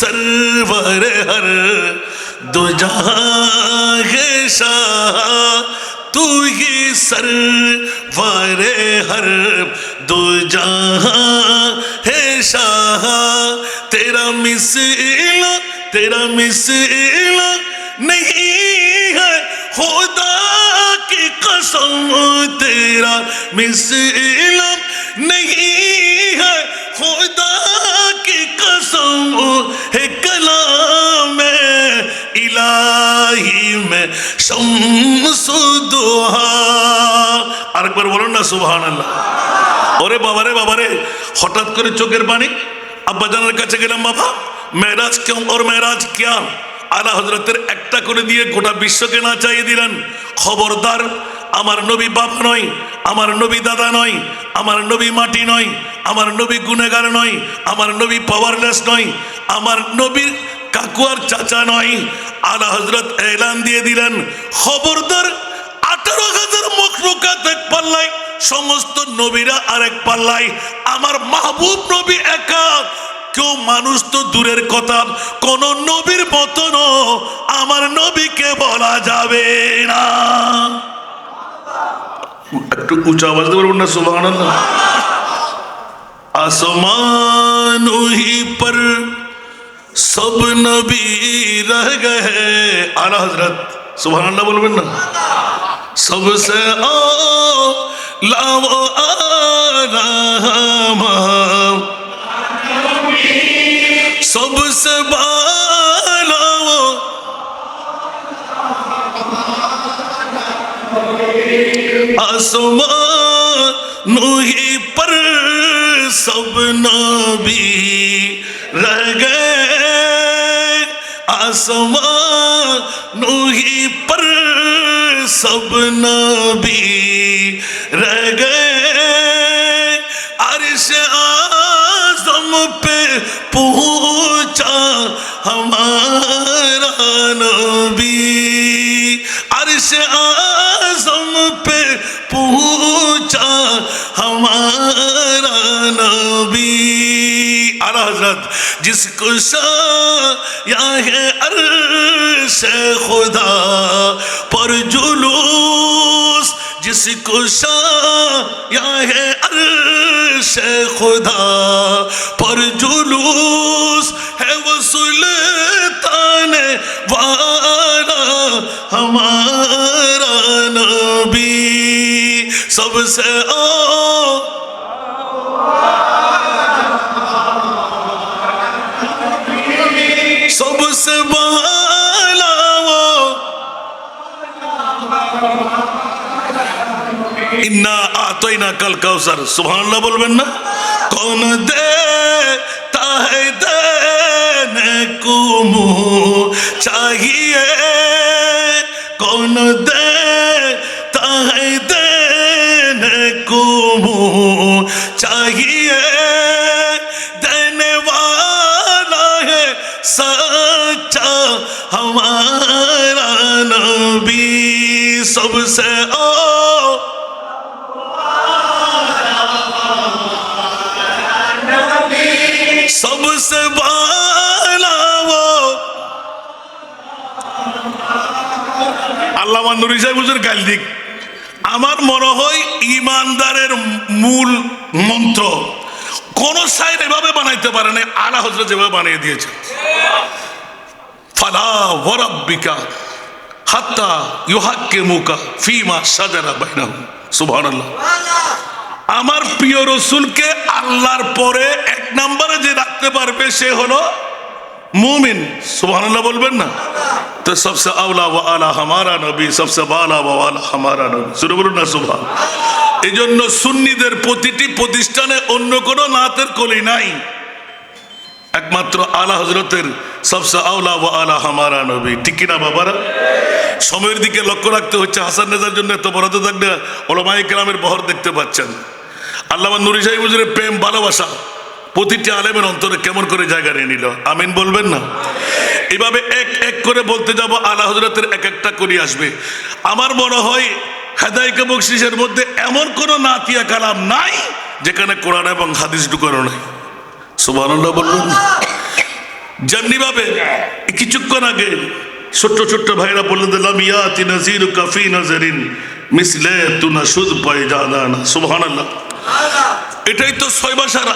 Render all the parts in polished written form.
Server हर दो जहां है शाह, तू ही सरवर हर दो जहां है शाह। तेरा मिसल नहीं है खुदा की कसम, तेरा मिसल नहीं है खुदा की कसम है कलाम इलाही में शम्सु दुहा। আরেকবার বলুন না সুবহানাল্লাহ। ওরে বাবারে হঠাৎ করে চোখের পানি। আব্বাজানের কাছে গেলাম, বাবা মেরাজ কেউ और মেরাজ क्या? আলা হযরতের একটা করে দিয়ে গোটা বিশ্বকে না চাইয়ে দিলেন, খবরদার আমার নবী বাবা নয়, আমার নবী দাদা নয়, আমার নবী মাটি নয়, আমার নবী গুনেগার নয়, আমার নবী পাওয়ারলেস নয়, আমার নবীর কাকু আর চাচা নয়। আলা হযরত এলান দিয়ে দিলেন, খবরদার 18,000 মখলুকাত এক পাল্লায়, সমস্ত নবীরা আরেক পাল্লায়, আমার মাহবুব নবী একা। কেউ মানুষ তো দূরের কথা, কোন নবীর মতন আমার নবীকে বলা যাবে না। একটু উঁচু আওয়াজ দিয়ে বলুন না সুবহানাল্লাহ। आसमान ही पर सब नबी रह गए, आला हजरत सुबहानल्लाह बोलবেন না। सबसे आला वो आला सबसे बाला वो आसमान ही पर सब नबी रह गए, आसमान ही पर सब नबी रह गए। अर्श आज़म पे पहुंचा हमारा नबी, अर्श आज़म पे पहुंचा हमारा नबी। आला हज़रत जिसको शाया है अर्श खुदा पर जुलूस, जिसको शाया है अर्श खुदा पर जुलूस, है वो सुल्तान वाला हमारा नबी। सबसे सबसे बाला वो इन्ना आतोइना कल कौसर, सुबहानल्लाह बोलবেন না। कौन देता है देने को मुँह चाहिए, कौन देता है देने को मुँह चाहिए, देने वाला है सच्चा हमारा नबी। सबसे सबसे बाला वो আল্লামা নুরি সাহেব হুজুর গাল দিক। আমার মনে হয় ইমানদারের মূল মন্ত্র কোন শায়ের এভাবে বানাইতে পারে না, আলা হযরত যেভাবে বানিয়ে দিয়েছে। ফালা ওয়া রাব্বিকা হাত্তা ইউহাক্কিমুকা ফীমা শাজারা বাইনাহুম, সুবহানাল্লাহ। আমার প্রিয় রসুলকে আল্লাহর পরে এক নম্বরে যে রাখতে পারবে সে হলো মুমিন, সুবহানাল্লাহ বলবেন না। তো সবসে আওলা ওয়া আলা হামারা নবী, সবসে বালা ওয়া আলা হামারা নবী, শুরু বলুন না সুবহান। এই জন্য সুন্নিদের প্রতিটি প্রতিষ্ঠানে অন্য কোনো নাতের কলি নাই, একমাত্র আলা হযরতের সবসে আওলা ওয়া আলা হামারা নবী। ঠিক কিনা বাবারা? সময়ের দিকে লক্ষ্য রাখতে হচ্ছে। হাসান নেজার জন্য এত বরাদ্দ থাকলে ওলামায়ে কেরামের বহর দেখতে পাচ্ছেন। আল্লামা নুরি সাহেব হুজুরের প্রেম ভালোবাসা প্রতিটি আলেমের অন্তরে কেমন করে জায়গা নিয়ে নিল, আমিন বলবেন না? এভাবে এক এক করে বলতে যাব, আলা হযরতের এক একটা করে আসবে। আমার মনে হয় হেদায়েত বখশিশের মধ্যে এমন কোন নাতিয়া কালাম নাই যেখানে কোরআন এবং হাদিস ঢুকানো নাই, সুবহানাল্লাহ বলবেন না? যেমনি ভাবে কিছুক্ষণ আগে ছোট্ট ছোট্ট ভাইরা বললেন দিলাম ইয়াতি নাজির কাফি নাজারিন মিসলে তুনা সুদ পাই জানা সুবহানাল্লাহ। এটাই তো ছয় ভাষার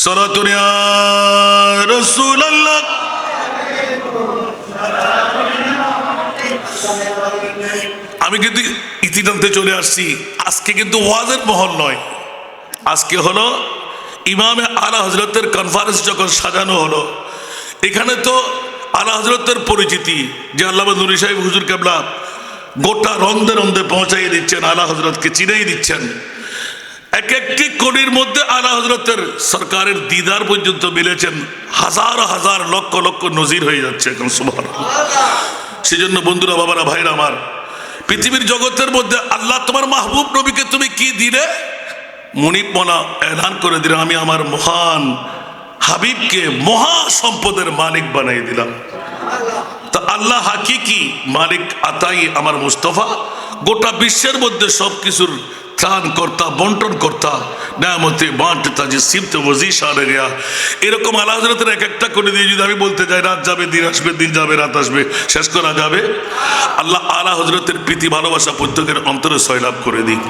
সালাতুন ইয়া রাসূলুল্লাহ। আমি কিন্তু ইতিটানতে চলে আসছি। আজকে কিন্তু ওয়াজের মহল নয়, আজকে হলো ইমামে আলা হজরতের কনফারেন্স যখন সাজানো হলো, এখানে তো আলা হজরতের পরিচিতি যে আল্লামা নুরি সাহেব হুজুর কেবলা গোটা রন্ধে রন্ধে পৌঁছাই দিচ্ছেন, আলা হজরতকে চিনেই দিচ্ছেন। এক একটি কোণের মধ্যে আলা হজরতের সরকারের দিদার পর্যন্ত মিলেছেন, হাজার হাজার লক্ষ লক্ষ নজির হয়ে যাচ্ছে এখন সুবহানাল্লাহ। সেজন্য বন্ধুরা, বাবারা, ভাইরা আমার, পৃথিবীর জগতের মধ্যে আল্লাহ তোমার মাহবুব নবীকে তুমি কি দিলে? মুনিব মোলা এলান করে দিলেন, আমি আমার মহান হাবিবকে মহা সম্পদের মালিক বানাই দিলাম। তা আল্লাহ হাকিকি মালিক আতাই আমার মুস্তফা, গোটা বিশ্বের মধ্যে সব কিছুর ত্রাণ কর্তা, বন্টন কর্তা, নামতে বাঁটতা যে সিমতে ওজিশা রে গেয়া। এরকম আলা হযরতের এক একটা করে দিয়ে যদি আমি বলতে যাই, রাত যাবে দিন আসবে, দিন যাবে রাত আসবে, শেষ করা যাবে? আল্লাহ আলা হযরতের প্রীতি ভালোবাসা প্রত্যেকের অন্তরে সয়লাভ করে দিক।